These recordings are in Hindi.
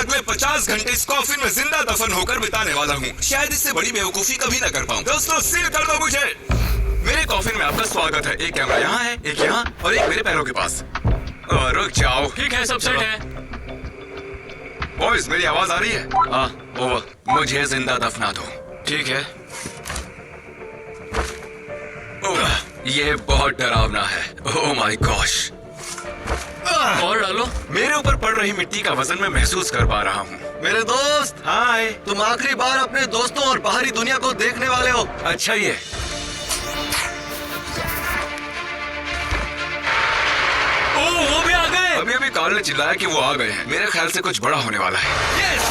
अगले 50 घंटे इस कॉफिन में जिंदा दफन होकर बिताने वाला हूँ। शायद इससे बड़ी बेवकूफी कभी न कर पाऊँ। दोस्तों सील कर दो मुझे। मेरे कॉफिन में आपका स्वागत है। एक कैमरा यहाँ है, एक यहाँ और एक मेरे पैरों के पास। रुक जाओ। ठीक है, सब सेट है। बॉयज मेरी आवाज आ रही है? ओवर। मुझे जिंदा दफना दो। ठीक है। ये बहुत डरावना है। Oh my gosh. और डालो। मेरे ऊपर पड़ रही मिट्टी का वजन मैं महसूस कर पा रहा हूँ। मेरे दोस्त, हाय। तुम आखिरी बार अपने दोस्तों और बाहरी दुनिया को देखने वाले हो। अच्छा ये वो भी आ गए। अभी अभी कार्ल ने चिल्लाया कि वो आ गए हैं। मेरे ख्याल से कुछ बड़ा होने वाला है। यस!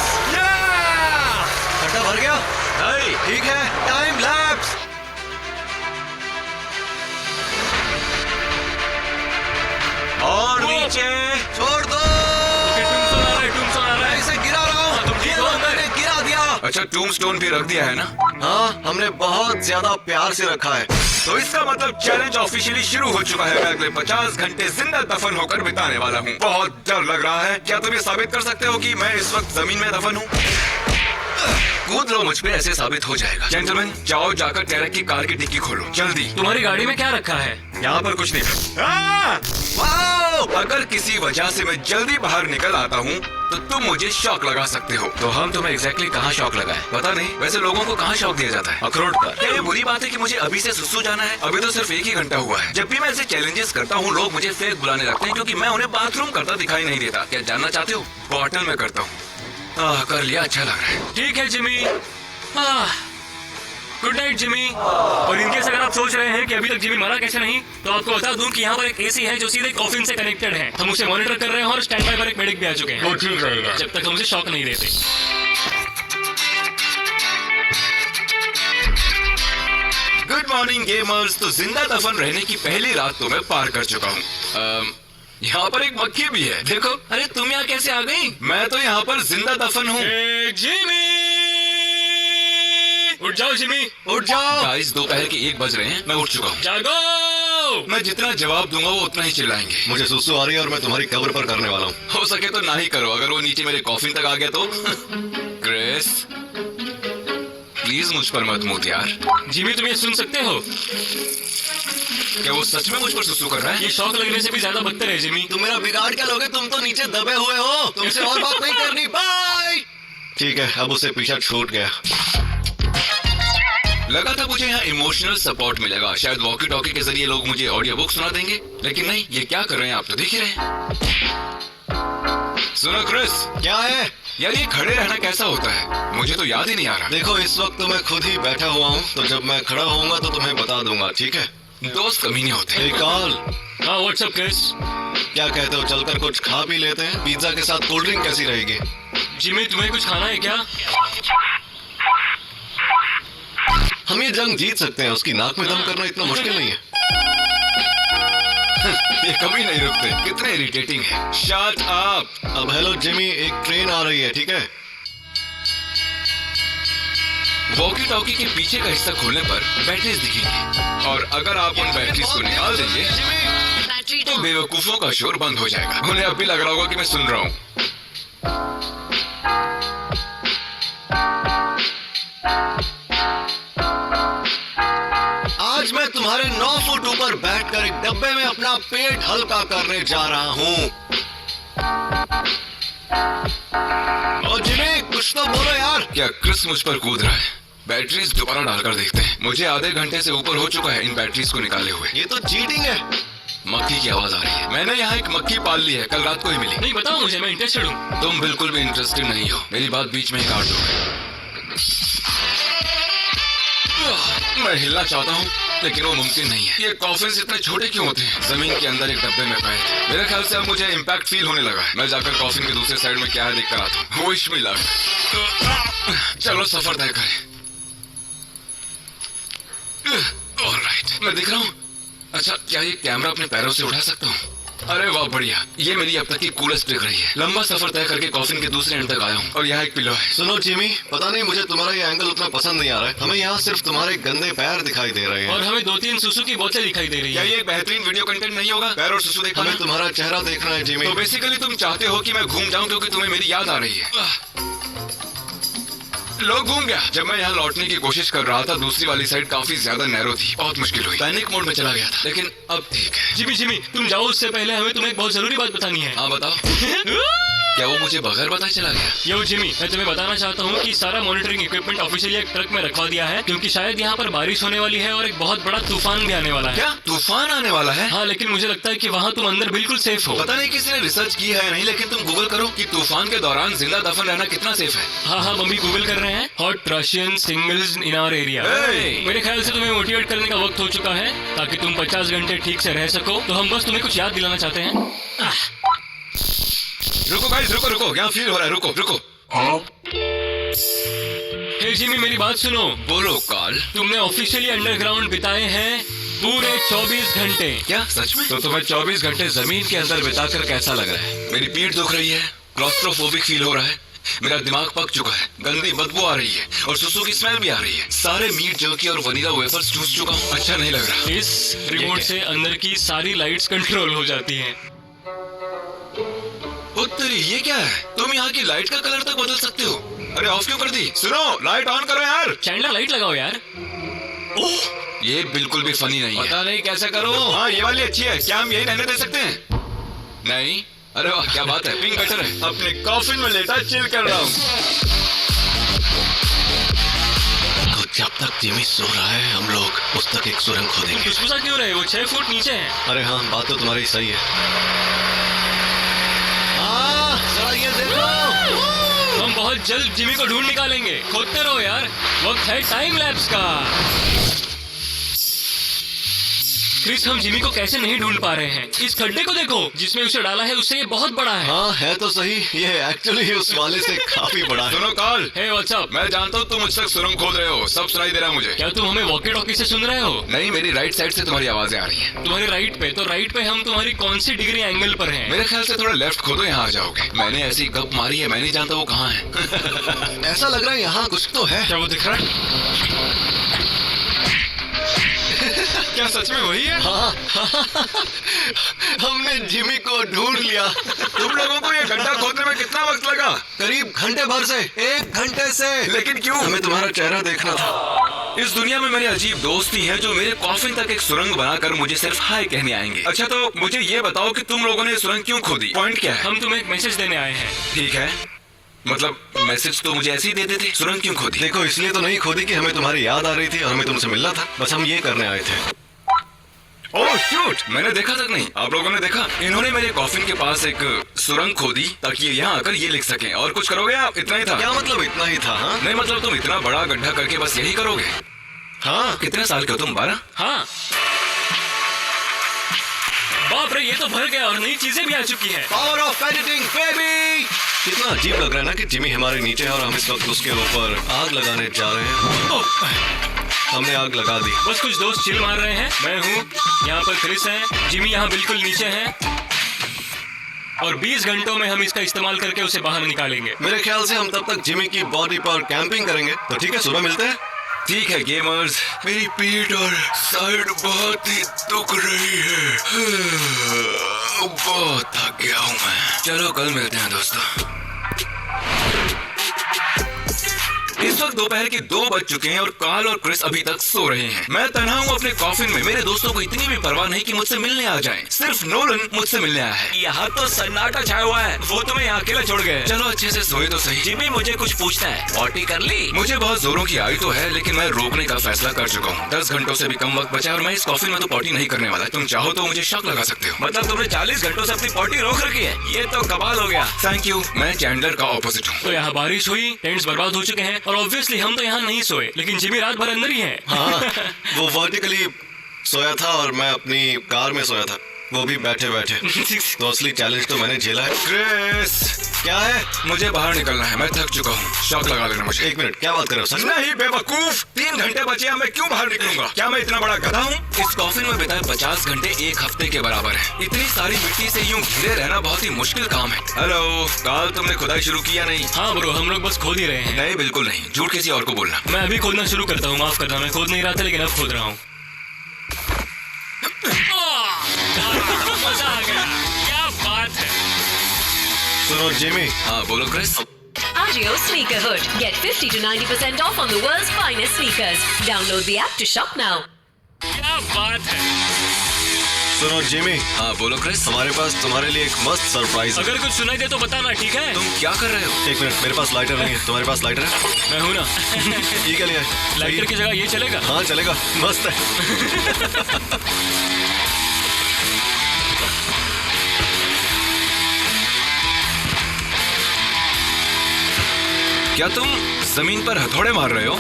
खड्डा भर गया। ठीक है, टाइम लैप्स। और नीचे छोड़ दो। टूम्बस्टोन आ रहा है। इसे गिरा रहा हूँ। तुम ठीक हो? मैंने गिरा दिया। अच्छा टूम्बस्टोन भी रख दिया है ना? हाँ, हमने बहुत ज्यादा प्यार से रखा है। तो इसका मतलब चैलेंज ऑफिशियली शुरू हो चुका है। मैं अगले 50 घंटे जिंदा दफन होकर बिताने वाला हूँ। बहुत डर लग रहा है। क्या तुम ये साबित कर सकते हो कि मैं इस वक्त जमीन में दफन हूँ? कूद लो मुझ पे, ऐसे साबित हो जाएगा। जेंटलमैन, जाओ जाकर टेरेक की कार की डिक्की खोलो जल्दी। तुम्हारी गाड़ी में क्या रखा है? यहाँ पर कुछ नहीं। अगर किसी वजह से मैं जल्दी बाहर निकल आता हूँ तो तुम मुझे शॉक लगा सकते हो। तो हम तुम्हें एग्जैक्टली कहाँ शॉक लगा है पता नहीं। वैसे लोगों को कहाँ शॉक दिया जाता है? अखरोट का। क्या ये बुरी बात है कि मुझे अभी से सुसु जाना है? अभी तो सिर्फ 1 ही घंटा हुआ है। जब भी मैं ऐसे चैलेंजेस करता हूँ लोग मुझे फेक बुलाने लगते हैं क्योंकि मैं उन्हें बाथरूम करता दिखाई नहीं देता। क्या जानना चाहते हो? बॉटल में करता हूँ। कर लिया, अच्छा लग रहा है। ठीक है जिमी। Good night Jimmy. और इनके अगर आप सोच रहे हैं कि अभी तक जिमी मरा कैसे नहीं, तो आपको बता दूं कि यहाँ पर एक एसी है जो सीधे कॉफिन से कनेक्टेड है। हम उसे मॉनिटर कर रहे हैं और स्टैंड बाय पर एक मेडिक भी आ चुके हैं। वो ठीक रहेगा जब तक हम उसे शॉक नहीं देते। Good morning gamers. तो जिंदा दफन रहने की पहली रात तो मैं पार कर चुका हूँ। यहाँ पर एक मक्खी भी है, देखो। अरे तुम यहाँ कैसे आ गई? मैं तो यहाँ पर जिंदा दफन हूँ। जिमी, उठ जाओ जिमी, उठ जाओ। गाइस दोपहर के 1 बज रहे हैं। मैं उठ चुका हूँ। जागो। मैं जितना जवाब दूंगा वो उतना ही चिल्लाएंगे। मुझे सुसु आ रही है और मैं तुम्हारी कब्र पर करने वाला हूँ। हो सके तो ना ही करो। अगर वो नीचे मेरे कॉफिन तक आ गया तो क्रिस प्लीज मुझ पर मत मूत यार। जिमी तुम ये सुन सकते हो? क्या वो सच में मुझ पर सुसु कर रहा है? ये शॉक लगने से भी ज्यादा बदतर है जिमी। तुम मेरा बिगाड़ क्या लोगे? तुम तो नीचे दबे हुए हो। तुमसे और बात नहीं करनी। बाय। ठीक है, अब उसे पीछा छूट गया। लगा था मुझे यहाँ इमोशनल सपोर्ट मिलेगा। शायद वॉकी टॉकी के जरिए लोग मुझे ऑडियो बुक सुना देंगे, लेकिन नहीं। ये क्या कर रहे हैं आप तो देख ही रहे हैं। सुनो क्रिस। क्या है? यार ये खड़े रहना कैसा होता है? मुझे तो याद ही नहीं आ रहा। देखो इस वक्त तो मैं खुद ही बैठा हुआ हूँ, तो जब मैं खड़ा होऊंगा तो तुम्हें बता दूंगा, ठीक है? दोस्त कमीने होते हैं। कार्ल। हाँ व्हाट्सअप क्रिस। क्या कहते हो, चलकर कुछ खा पी लेते हैं? पिज्जा के साथ कोल्ड ड्रिंक कैसी रहेगी? जिमी तुम्हें कुछ खाना है क्या? हम ये जंग जीत सकते हैं। उसकी नाक में दम करना इतना मुश्किल नहीं है। ये कभी नहीं रुकते। कितने इरिटेटिंग है। Shut up. अब हेलो जिमी, एक ट्रेन आ रही है, ठीक है? वॉकी टॉकी के पीछे का हिस्सा खोलने पर बैटरीज दिखेंगी और अगर आप उन बैटरीज को निकाल देंगे तो बेवकूफों का शोर बंद हो जाएगा। उन्हें अब भी लग रहा होगा कि मैं सुन रहा हूँ। आज मैं तुम्हारे 9 फुट ऊपर बैठकर एक डब्बे में अपना पेट हल्का करने जा रहा हूँ। और जिमी कुछ तो बोलो यार। क्या क्रिस मुझ पर कूद रहा है? बैटरीज दोबारा डालकर देखते हैं। मुझे आधे घंटे से ऊपर हो चुका है इन बैटरीज को निकाले हुए। ये तो चीटिंग है। मक्खी की आवाज आ रही है। मैंने यहाँ एक मक्खी पाल ली है, कल रात को ही मिली। नहीं बताओ मुझे, मैं इंटरेस्टेड हूँ। तुम बिल्कुल भी इंटरेस्टेड नहीं हो। मेरी बात बीच में ही काट दो। मैं हिलना चाहता हूँ लेकिन वो मुमकिन नहीं है। ये कॉफिन्स इतने छोटे क्यों होते हैं? जमीन के अंदर एक डब्बे में पैक। मेरे ख्याल से अब मुझे इम्पैक्ट फील होने लगा है। मैं जाकर कॉफिन के दूसरे साइड में क्या है देख कर आता हूँ। Wish me luck. चलो सफर तय करें। ऑलराइट, मैं दिख रहा हूँ। अच्छा क्या ये कैमरा अपने पैरों से उठा सकता हूँ? अरे वाह बढ़िया, ये मेरी अब तक की कूलेस्ट ट्रिक रही है। लंबा सफर तय करके कॉफिन के दूसरे एंड तक आया हूँ और यहाँ एक पिलो है। सुनो जिमी, पता नहीं मुझे तुम्हारा ये एंगल उतना पसंद नहीं आ रहा है। हमें यहाँ सिर्फ तुम्हारे गंदे पैर दिखाई दे रहे हैं और हमें 2-3 सुसु की बोतलें दिखाई दे रही क्या है। ये एक बेहतरीन वीडियो कंटेंट नहीं होगा? पैर और सुसु देखना। हमें तुम्हारा चेहरा देखना है जिमी। तो बेसिकली तुम चाहते हो कि मैं घूम जाऊं क्योंकि तुम्हें मेरी याद आ रही है। लो घूम गया। जब मैं यहाँ लौटने की कोशिश कर रहा था, दूसरी वाली साइड काफी ज्यादा नैरो थी, बहुत मुश्किल हुई। पैनिक मोड में चला गया था, लेकिन अब ठीक है। जिमी तुम जाओ, उससे पहले हमें तुम्हें एक बहुत जरूरी बात बतानी है। हाँ बताओ। क्या वो मुझे बगैर बताए चला गया? यो जिमी, मैं तुम्हें बताना चाहता हूँ कि सारा मॉनिटरिंग इक्विपमेंट ऑफिशियली एक ट्रक में रखवा दिया है, क्योंकि शायद यहाँ पर बारिश होने वाली है और एक बहुत बड़ा तूफान भी आने वाला है। क्या तूफान आने वाला है? हाँ, लेकिन मुझे लगता है कि वहाँ तुम अंदर बिल्कुल सेफ हो। पता नहीं किसी ने रिसर्च की है नहीं, लेकिन तुम गूगल करो कि तूफान के दौरान जिंदा दफन रहना कितना सेफ है। हाँ, मम्मी गूगल कर रहे हैं। Hot Russian singles in our area. Hey! मेरे ख्याल से तुम्हें मोटिवेट करने का वक्त हो चुका है, ताकि तुम 50 घंटे ठीक से रह सको। तो हम बस तुम्हें कुछ याद दिलाना चाहते हैं। रुको गाइस, रुको, यहाँ फील हो रहा है। रुको। हे जिमी, मेरी बात सुनो। बोलो कार्ल। तुमने ऑफिशियली अंडरग्राउंड बिताए हैं पूरे 24 घंटे। क्या सच में? तो तुम्हें 24 घंटे जमीन के अंदर बिताकर कैसा लग रहा है? मेरी पीठ दुख रही है, क्लॉस्ट्रोफोबिक फील हो रहा है, मेरा दिमाग पक चुका है, गंदी बदबू आ रही है और सुसु की स्मेल भी आ रही है। सारे मीट जर्की और वनीला वेफर्स चूस चुका हूँ, अच्छा नहीं लग रहा। इस रिमोट से अंदर की सारी लाइट्स कंट्रोल हो जाती हैं। उत्तरी, ये क्या है? तुम यहाँ की लाइट का कलर तक बदल सकते हो। अरे ऑफ क्यों कर दी? सुनो, लाइट ऑन करो यार। चैंडलर, लाइट लगाओ यार। ओह, ये बिल्कुल भी फनी नहीं है। पता नहीं कैसे करूँ। हाँ, ये वाली अच्छी है। क्या हम यही रहने दे सकते हैं? नहीं। अरे वाह, क्या बात है, पिंक गटर है। अपने कॉफिन में लेटा चिल कर रहा हूँ। तो जब तक जिमी सो रहा है, हम लोग उस तक एक सुरंग खोदेंगे। खुशबुसा क्यों रहे? वो 6 फुट नीचे है। अरे हाँ, बात तो तुम्हारी सही है। जरा ये देखो। हम बहुत जल्द जिमी को ढूंढ निकालेंगे। खोदते रहो यार, वक्त है टाइम लैप्स का। क्रिस, हम जिमी को कैसे नहीं ढूंढ पा रहे हैं? इस खड्डे को देखो जिसमें उसे डाला है, उससे ये बहुत बड़ा है। हाँ, है तो सही। ये एक्चुअली उस वाले से काफी बड़ा है। सुनो कार्ल, हे व्हाट्स अप? मैं जानता हूँ तुम मुझ तक सुरंग खोद रहे हो, सब सुनाई दे रहा है मुझे। क्या तुम हमें वॉकी टॉकी से सुन रहे हो? नहीं, मेरी राइट साइड से तुम्हारी आवाजें आ रही हैं। तुम्हारे राइट पे? तो राइट पे हम तुम्हारी कौन सी डिग्री एंगल पर हैं? मेरे ख्याल से थोड़ा लेफ्ट खोदो, यहाँ आ जाओगे। मैंने ऐसी गप मारी है, मैं नहीं जानता वो कहाँ है। ऐसा लग रहा है यहाँ कुछ तो है। क्या वो दिख रहा है? क्या सच में वही है? हाँ, हमने जिमी को ढूंढ लिया। तुम लोगों को ये गड्ढा खोदने में कितना वक्त लगा? करीब घंटे भर से, 1 घंटे से। लेकिन क्यों? हमें तुम्हारा चेहरा देखना था। इस दुनिया में मेरे अजीब दोस्त ही हैं जो मेरे कॉफिन तक एक सुरंग बनाकर मुझे सिर्फ हाय कहने आएंगे। अच्छा, तो मुझे ये बताओ कि तुम लोगों ने ये सुरंग क्यों खोदी? पॉइंट क्या है? हम तुम्हें एक मैसेज देने आए हैं। ठीक है, मतलब मैसेज तो मुझे ऐसे ही दे देते। सुरंग क्यों खोदी? देखो, इसलिए तो नहीं खोदी कि हमें तुम्हारी याद आ रही थी और हमें तुमसे मिलना था। बस हम ये करने आए थे। ओह शूट, मैंने देखा तक नहीं। आप लोगों ने देखा? इन्होंने मेरे कॉफिन के पास एक सुरंग खोदी ताकि ये यहाँ आकर ये लिख सकें। और कुछ करोगे आप? इतना ही था? क्या मतलब इतना ही था? हाँ, नहीं, मतलब तुम इतना बड़ा गड्ढा करके बस यही करोगे? हाँ। कितने साल के हो तुम? 12? हाँ। बाप रे, ये तो भर गया और नई चीजें भी आ चुकी हैं। Power of editing baby. कितना अजीब लग रहा है ना कि जिमी हमारे नीचे है और हम इस वक्त उसके ऊपर आग लगाने जा रहे हैं। हमने आग लगा दी। बस कुछ दोस्त चिल मार रहे हैं। मैं हूँ यहाँ पर, क्रिस है, जिमी यहाँ बिल्कुल नीचे है और 20 घंटों में हम इसका इस्तेमाल करके उसे बाहर निकालेंगे। मेरे ख्याल से हम तब तक जिमी की बॉडी पर कैंपिंग करेंगे। तो ठीक है, सुबह मिलते हैं। ठीक है गेमर्स, मेरी पीठ और साइड बहुत ही दुख रही है। बहुत थक गया हूँ मैं। चलो कल मिलते हैं दोस्तों। इस वक्त दोपहर के 2 बज चुके हैं और कार्ल और क्रिस अभी तक सो रहे हैं। मैं तन्हा हूँ अपने कॉफिन में। मेरे दोस्तों को इतनी भी परवाह नहीं कि मुझसे मिलने आ जाएं। सिर्फ नोलन मुझसे मिलने आया है। यहाँ तो सन्नाटा छाया हुआ है। वो तुम्हें यहाँ अकेला छोड़ गए। चलो अच्छे से सोए तो सही। जिमी, मुझे कुछ पूछना है। पॉटी कर ली? मुझे बहुत जोरों की आई तो है, लेकिन मैं रोकने का फैसला कर चुका हूँ। 10 घंटों से भी कम वक्त बचा और मैं इस कॉफिन में तो पॉटी नहीं करने वाला। तुम चाहो तो मुझे शक लगा सकते हो। मतलब तुमने 40 घंटों से अपनी पॉटी रोक रखी है? ये तो कमाल हो गया। Thank you. मैं चैंडलर का ऑपोजिट हूँ। तो यहाँ बारिश हुई, टेंट्स बर्बाद हो चुके हैं और ऑब्वियसली हम तो यहाँ नहीं सोए, लेकिन जिमी रात भर अंदर ही है। हाँ, वो वर्टिकली सोया था और मैं अपनी कार में सोया था, वो भी बैठे बैठे। तो असली चैलेंज तो मैंने झेला है। क्रिस, क्या है? मुझे बाहर निकलना है। मैं थक चुका हूँ। शॉक लगा लेना मुझे। 1 मिनट, क्या बात कर रहे हो? सच में? नहीं बेवकूफ, 3 घंटे बचे हैं, मैं क्यों बाहर निकलूंगा? क्या मैं इतना बड़ा गधा हूँ? इस कॉफिन में बिताए 50 घंटे 1 हफ्ते के बराबर है। इतनी सारी मिट्टी से यूं घिरे रहना बहुत ही मुश्किल काम है। हेलो, काल तुमने खुदाई शुरू किया नहीं? हाँ ब्रो, हम लोग बस खोद ही रहे हैं। नहीं, बिल्कुल नहीं, झूठ किसी और को बोलना। मैं अभी खोदना शुरू करता हूँ, माफ करना, मैं खोद नहीं रहा था लेकिन अब खोद रहा हूँ। मजा आ गया, क्या बात है। सुनो जिमी। हाँ बोलो Chris. Agio Sneakerhood. Get 50 to 90% off on the world's finest sneakers. Download the app to shop now. क्या बात है। सुनो जिमी। हाँ बोलो क्रिस। हमारे पास तुम्हारे लिए एक मस्त सरप्राइज है। अगर कुछ सुनाई दे तो बताना, ठीक है? तुम क्या कर रहे हो? 1 मिनट, मेरे पास लाइटर नहीं है। तुम्हारे पास लाइटर है? मैं हूँ ना। ये क्या लिया है? लाइटर की जगह ये चलेगा? हाँ चलेगा, मस्त है। क्या तुम जमीन पर हथौड़े मार रहे हो?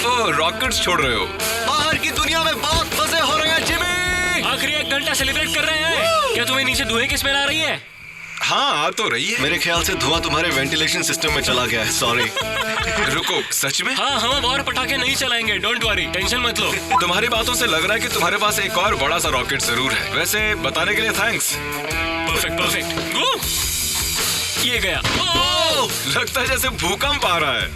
ओ, रॉकेट्स छोड़ रहे हो? बाहर की दुनिया में बहुत मजे हो रहे हैं जिमी। आखिरी 1 घंटा सेलिब्रेट कर रहे हैं। क्या तुम्हें नीचे धुएं की स्मेल आ रही है? हाँ आ तो रही है। मेरे ख्याल से धुआं तुम्हारे वेंटिलेशन सिस्टम में चला गया है, सॉरी। रुको, सच में? हाँ, हम अब और पटाखे नहीं चलाएंगे, डोंट वरी, टेंशन मत लो। तुम्हारी बातों से लग रहा है कि तुम्हारे पास एक और बड़ा सा रॉकेट जरूर है। वैसे बताने के लिए थैंक्स। Perfect perfect. ये गया। लगता है जैसे भूकंप आ रहा है।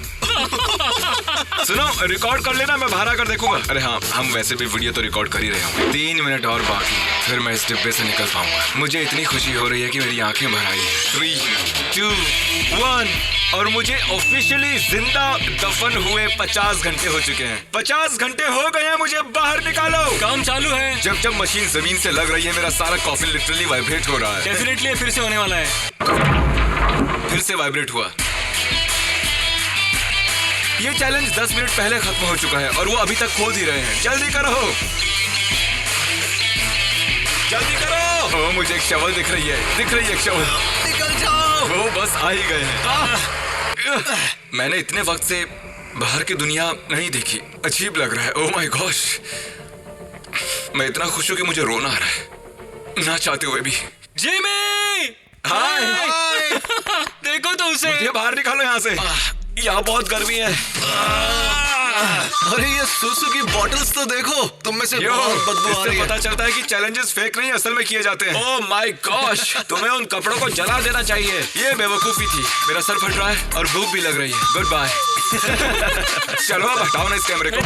सुनो, रिकॉर्ड कर लेना, मैं बाहर आकर देखूंगा। अरे हाँ, हम वैसे भी वीडियो तो रिकॉर्ड कर ही रहे हैं। 3 मिनट और बाकी, फिर मैं इस डिब्बे से निकल पाऊंगा। मुझे इतनी खुशी हो रही है कि मेरी आंखें भर आई हैं। 3, 2, 1 और मुझे ऑफिशियली जिंदा दफन हुए 50 घंटे हो चुके हैं। 50 घंटे हो गए हैं, मुझे बाहर निकालो। काम चालू है। जब मशीन जमीन से लग रही है, मेरा सारा कॉफिन लिटरली वाइब्रेट हो रहा है। डेफिनेटली फिर से होने वाला है। फिर से वाइब्रेट हुआ। ये चैलेंज 10 मिनट पहले खत्म हो चुका है और वो अभी तक खोद ही रहे हैं। जल्दी करो, जल्दी करो। ओ, मुझे एक शवल दिख रही है एक शवल। निकल जाओ। वो बस आ ही गए हैं। मैंने इतने वक्त से बाहर की दुनिया नहीं देखी, अजीब लग रहा है। ओह माय गॉश, मैं इतना खुश हूं कि मुझे रोना आ रहा है, ना चाहते हुए भी। जिमी! हाय, देखो तो उसे। मुझे बाहर निकालो यहाँ से। यहाँ बहुत गर्मी है। अरे ये सुसु की बॉटल्स तो देखो, तुम में से बहुत बदबू आ रही है। पता चलता है कि चैलेंजेस फेक नहीं असल में किए जाते हैं। ओह माय गॉश, तुम्हें उन कपड़ों को जला देना चाहिए। ये बेवकूफी थी। मेरा सर फट रहा है और भूख भी लग रही है। Goodbye. चलो अब हटाओ ना इस कैमरे को।